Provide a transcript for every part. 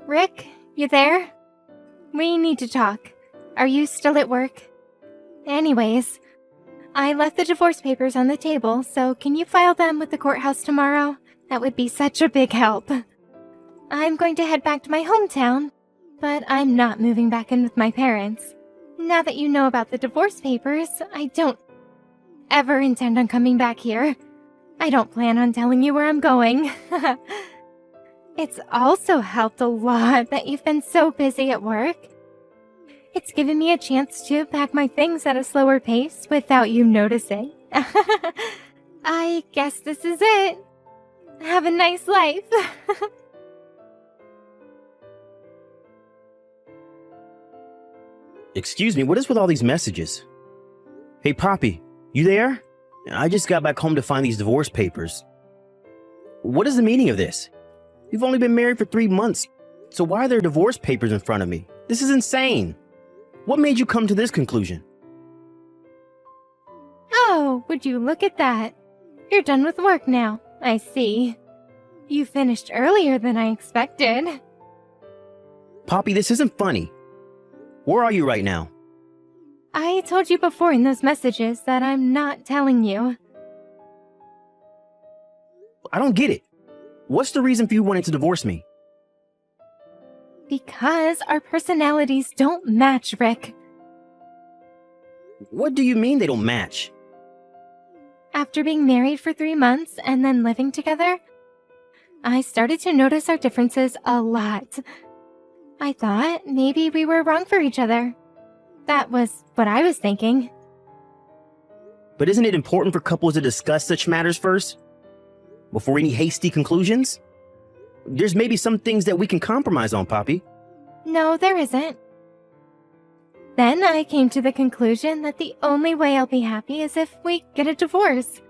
Rick, you there? We need to talk. Are you still at work? Anyways, I left the divorce papers on the table, so can you file them with the courthouse tomorrow? That would be such a big help. I'm going to head back to my hometown, but I'm not moving back in with my parents. Now that you know about the divorce papers, I don't ever intend on coming back here. I don't plan on telling you where I'm going. It's also helped a lot that you've been so busy at work. It's given me a chance to pack my things at a slower pace without you noticing. I guess this is it. Have a nice life. Excuse me, what is with all these messages? Hey, Poppy, you there? I just got back home to find these divorce papers. What is the meaning of this? We've only been married for 3 months, so why are there divorce papers in front of me? This is insane. What made you come to this conclusion? Oh, would you look at that? You're done with work now, I see. You finished earlier than I expected. Poppy, this isn't funny. Where are you right now? I told you before in those messages that I'm not telling you. I don't get it. What's the reason for you wanting to divorce me? Because our personalities don't match, Rick. What do you mean they don't match? After being married for 3 months and then living together, I started to notice our differences a lot. I thought maybe we were wrong for each other. That was what I was thinking. But isn't it important for couples to discuss such matters first? Before any hasty conclusions? There's maybe some things that we can compromise on, Poppy. No, there isn't. Then I came to the conclusion that the only way I'll be happy is if we get a divorce.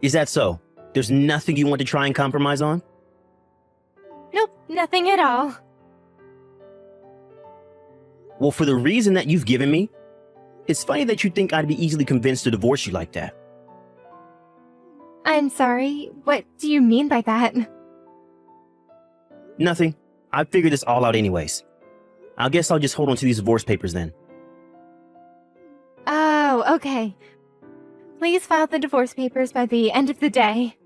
Is that so? There's nothing you want to try and compromise on? Nope, nothing at all. Well, for the reason that you've given me, it's funny that you think I'd be easily convinced to divorce you like that. I'm sorry, what do you mean by that? Nothing. I figured this all out anyways. I guess I'll just hold on to these divorce papers then. Oh, okay. Please file the divorce papers by the end of the day.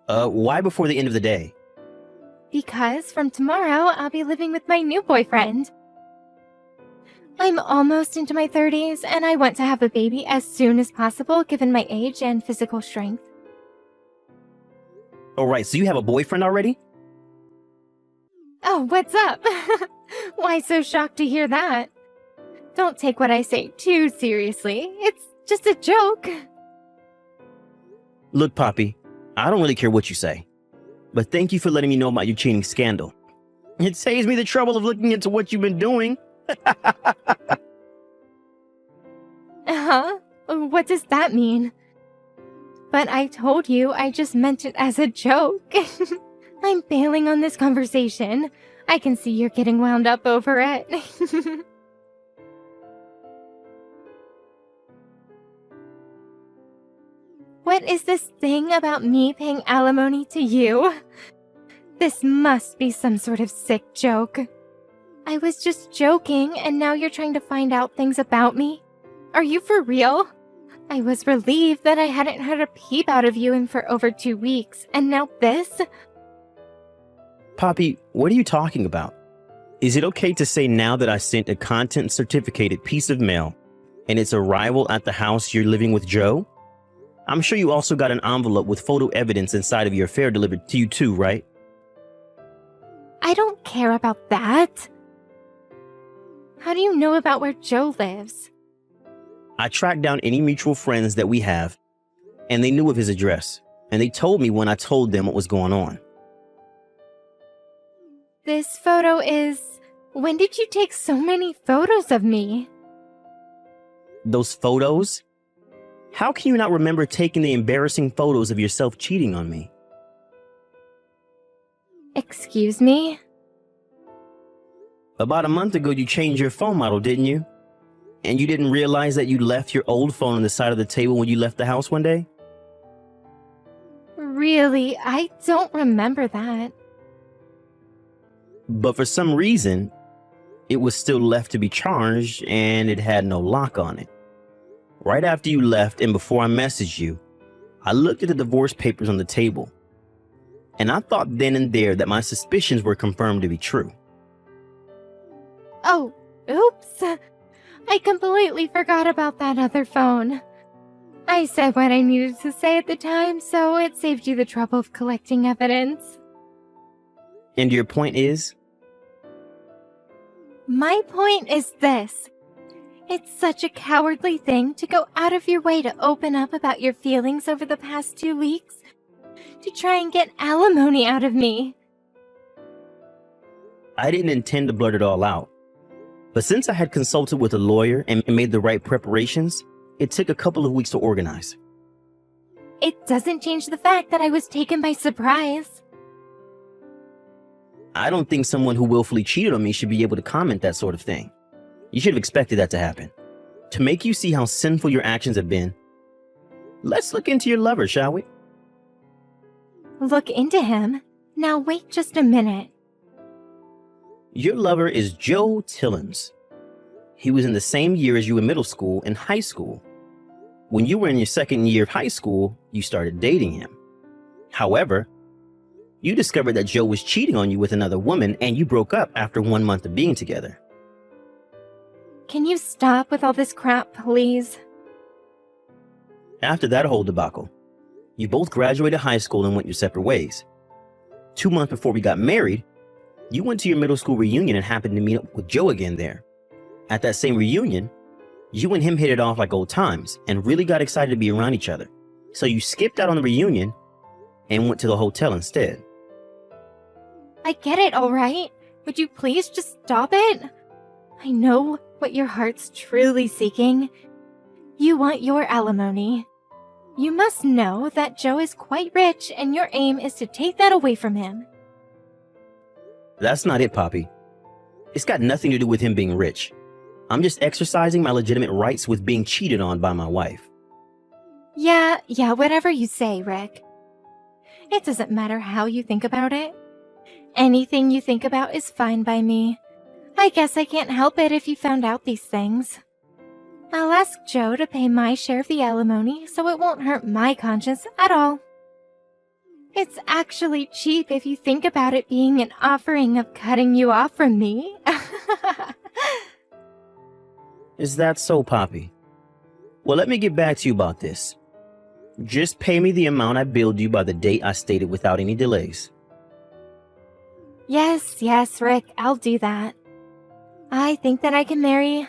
Why before the end of the day? Because from tomorrow, I'll be living with my new boyfriend. I'm almost into my 30s, and I want to have a baby as soon as possible given my age and physical strength. Alright, so you have a boyfriend already? Oh, what's up? Why so shocked to hear that? Don't take what I say too seriously. It's just a joke. Look, Poppy, I don't really care what you say. But thank you for letting me know about your cheating scandal. It saves me the trouble of looking into what you've been doing. Huh? What does that mean? But I told you I just meant it as a joke. I'm bailing on this conversation. I can see you're getting wound up over it. What is this thing about me paying alimony to you? This must be some sort of sick joke. I was just joking, and now you're trying to find out things about me? Are you for real? I was relieved that I hadn't had a peep out of you in for over 2 weeks, and now this? Poppy, what are you talking about? Is it okay to say now that I sent a content certificated piece of mail and its arrival at the house you're living with Joe? I'm sure you also got an envelope with photo evidence inside of your affair delivered to you too, right? I don't care about that. How do you know about where Joe lives? I tracked down any mutual friends that we have, and they knew of his address, and they told me when I told them what was going on. This photo is... When did you take so many photos of me? Those photos? How can you not remember taking the embarrassing photos of yourself cheating on me? Excuse me? About a month ago, you changed your phone model, didn't you? And you didn't realize that you left your old phone on the side of the table when you left the house one day? Really, I don't remember that. But for some reason, it was still left to be charged and it had no lock on it. Right after you left and before I messaged you, I looked at the divorce papers on the table. And I thought then and there that my suspicions were confirmed to be true. Oh, oops. I completely forgot about that other phone. I said what I needed to say at the time, so it saved you the trouble of collecting evidence. And your point is? My point is this. It's such a cowardly thing to go out of your way to open up about your feelings over the past 2 weeks, to try and get alimony out of me. I didn't intend to blurt it all out. But since I had consulted with a lawyer and made the right preparations, it took a couple of weeks to organize. It doesn't change the fact that I was taken by surprise. I don't think someone who willfully cheated on me should be able to comment that sort of thing. You should have expected that to happen. To make you see how sinful your actions have been, let's look into your lover, shall we? Look into him? Now wait just a minute. Your lover is Joe Tillins. He was in the same year as you in middle school and high school. When you were in your second year of high school, you started dating him. However, you discovered that Joe was cheating on you with another woman and you broke up after 1 month of being together. Can you stop with all this crap, please? After that whole debacle, you both graduated high school and went your separate ways. 2 months before we got married, you went to your middle school reunion and happened to meet up with Joe again there. At that same reunion, you and him hit it off like old times and really got excited to be around each other. So you skipped out on the reunion and went to the hotel instead. I get it, all right? Would you please just stop it? I know what your heart's truly seeking. You want your alimony. You must know that Joe is quite rich and your aim is to take that away from him. That's not it, Poppy. It's got nothing to do with him being rich. I'm just exercising my legitimate rights with being cheated on by my wife. Yeah, whatever you say, Rick. It doesn't matter how you think about it. Anything you think about is fine by me. I guess I can't help it if you found out these things. I'll ask Joe to pay my share of the alimony so it won't hurt my conscience at all. It's actually cheap if you think about it being an offering of cutting you off from me. Is that so, Poppy? Well, let me get back to you about this. Just pay me the amount I billed you by the date I stated without any delays. Yes, Rick, I'll do that. I think that I can marry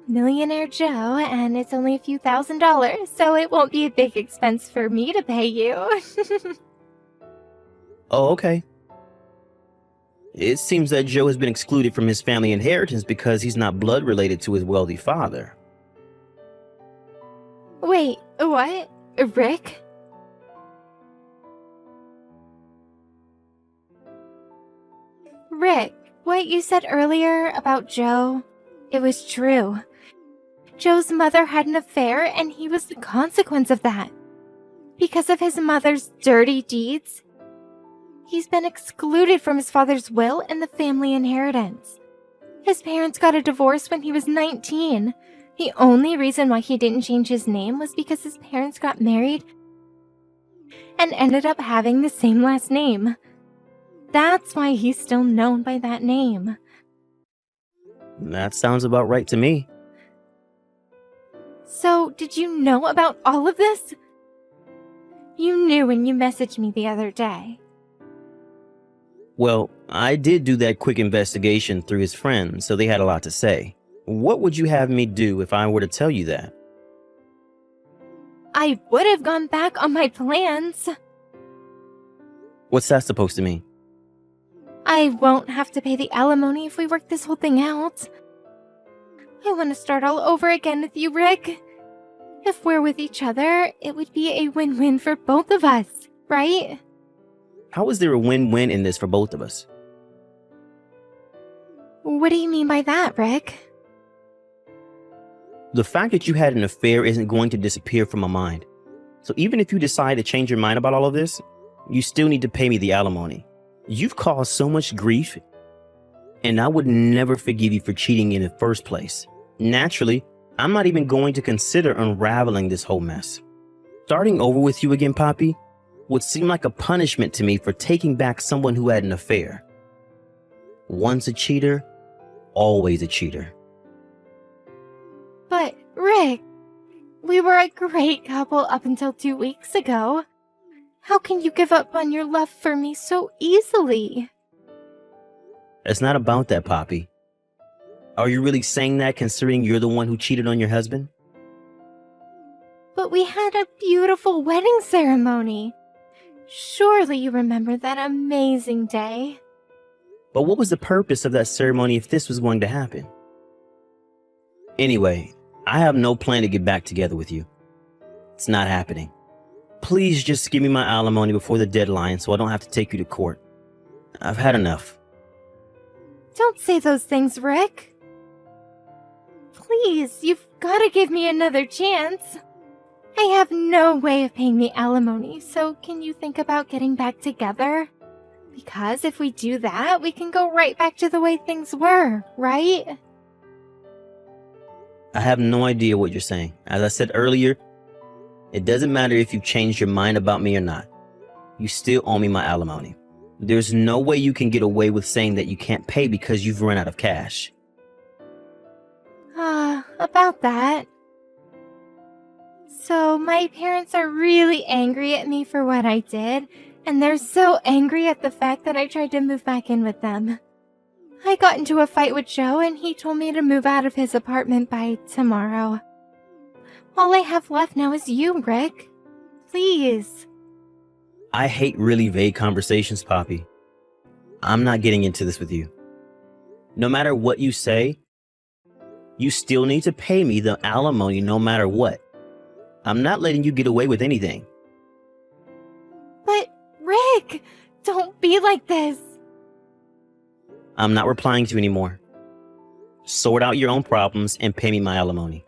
Millionaire Joe, and it's only a few $1,000s, so it won't be a big expense for me to pay you. Oh, okay. It seems that Joe has been excluded from his family inheritance because he's not blood related to his wealthy father. Wait, what? Rick? Rick, what you said earlier about Joe, it was true. Joe's mother had an affair and he was the consequence of that. Because of his mother's dirty deeds, he's been excluded from his father's will and the family inheritance. His parents got a divorce when he was 19. The only reason why he didn't change his name was because his parents got married and ended up having the same last name. That's why he's still known by that name. That sounds about right to me. So, did you know about all of this? You knew when you messaged me the other day. Well, I did do that quick investigation through his friends, so they had a lot to say. What would you have me do if I were to tell you that? I would have gone back on my plans. What's that supposed to mean? I won't have to pay the alimony if we work this whole thing out. I want to start all over again with you, Rick. If we're with each other, it would be a win-win for both of us, right? How is there a win-win in this for both of us? What do you mean by that, Rick? The fact that you had an affair isn't going to disappear from my mind. So even if you decide to change your mind about all of this, you still need to pay me the alimony. You've caused so much grief And I would never forgive you for cheating in the first place. Naturally, I'm not even going to consider unraveling this whole mess. Starting over with you again, Poppy, would seem like a punishment to me for taking back someone who had an affair. Once a cheater, always a cheater. But, Rick, we were a great couple up until 2 weeks ago. How can you give up on your love for me so easily? It's not about that, Poppy. Are you really saying that considering you're the one who cheated on your husband? But we had a beautiful wedding ceremony. Surely you remember that amazing day. But what was the purpose of that ceremony if this was going to happen? Anyway, I have no plan to get back together with you. It's not happening. Please just give me my alimony before the deadline so I don't have to take you to court. I've had enough. Don't say those things, Rick. Please, you've got to give me another chance. I have no way of paying the alimony, so can you think about getting back together? Because if we do that, we can go right back to the way things were, right? I have no idea what you're saying. As I said earlier, it doesn't matter if you've changed your mind about me or not. You still owe me my alimony. There's no way you can get away with saying that you can't pay because you've run out of cash. About that. So, my parents are really angry at me for what I did, and they're so angry at the fact that I tried to move back in with them. I got into a fight with Joe, and he told me to move out of his apartment by tomorrow. All I have left now is you, Rick. Please. I hate really vague conversations, Poppy. I'm not getting into this with you. No matter what you say, you still need to pay me the alimony no matter what. I'm not letting you get away with anything. But, Rick, don't be like this. I'm not replying to you anymore. Sort out your own problems and pay me my alimony.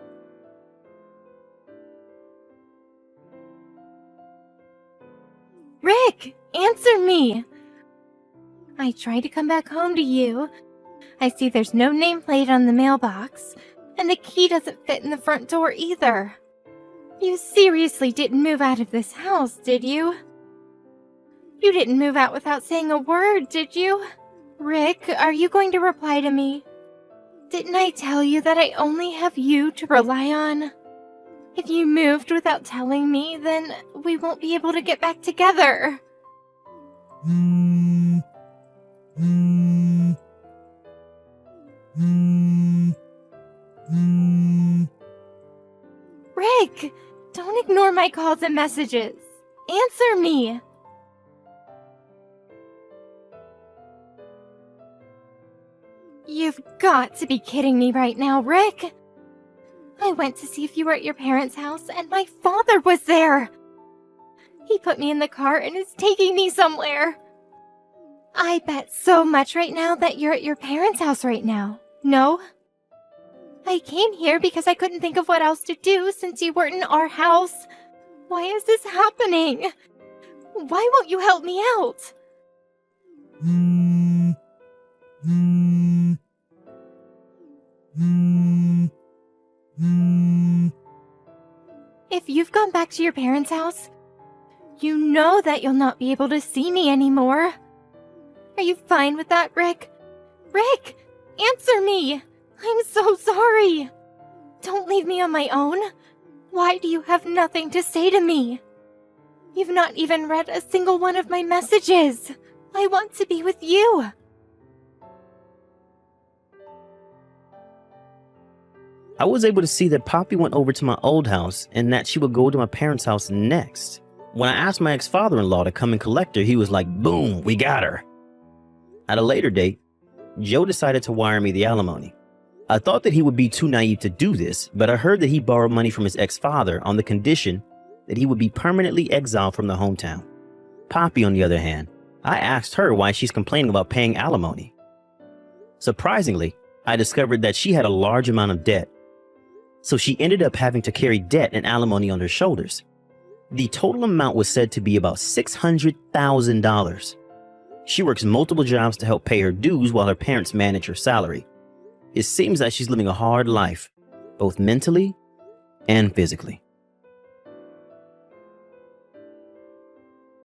Rick, answer me. I tried to come back home to you. I see there's no nameplate on the mailbox, and the key doesn't fit in the front door either. You seriously didn't move out of this house, did you? You didn't move out without saying a word, did you? Rick, are you going to reply to me? Didn't I tell you that I only have you to rely on? If you moved without telling me, then we won't be able to get back together. Rick, don't ignore my calls and messages. Answer me. You've got to be kidding me right now, Rick. I went to see if you were at your parents' house, and my father was there. He put me in the car and is taking me somewhere. I bet so much right now that you're at your parents' house right now. No? I came here because I couldn't think of what else to do since you weren't in our house. Why is this happening? Why won't you help me out? If you've gone back to your parents' house, you know that you'll not be able to see me anymore. Are you fine with that, Rick? Rick, answer me! I'm so sorry! Don't leave me on my own. Why do you have nothing to say to me? You've not even read a single one of my messages. I want to be with you. I was able to see that Poppy went over to my old house and that she would go to my parents' house next. When I asked my ex-father-in-law to come and collect her, he was like, boom, we got her. At a later date, Joe decided to wire me the alimony. I thought that he would be too naive to do this, but I heard that he borrowed money from his ex-father on the condition that he would be permanently exiled from the hometown. Poppy, on the other hand, I asked her why she's complaining about paying alimony. Surprisingly, I discovered that she had a large amount of debt. So she ended up having to carry debt and alimony on her shoulders. The total amount was said to be about $600,000. She works multiple jobs to help pay her dues while her parents manage her salary. It seems that she's living a hard life, both mentally and physically.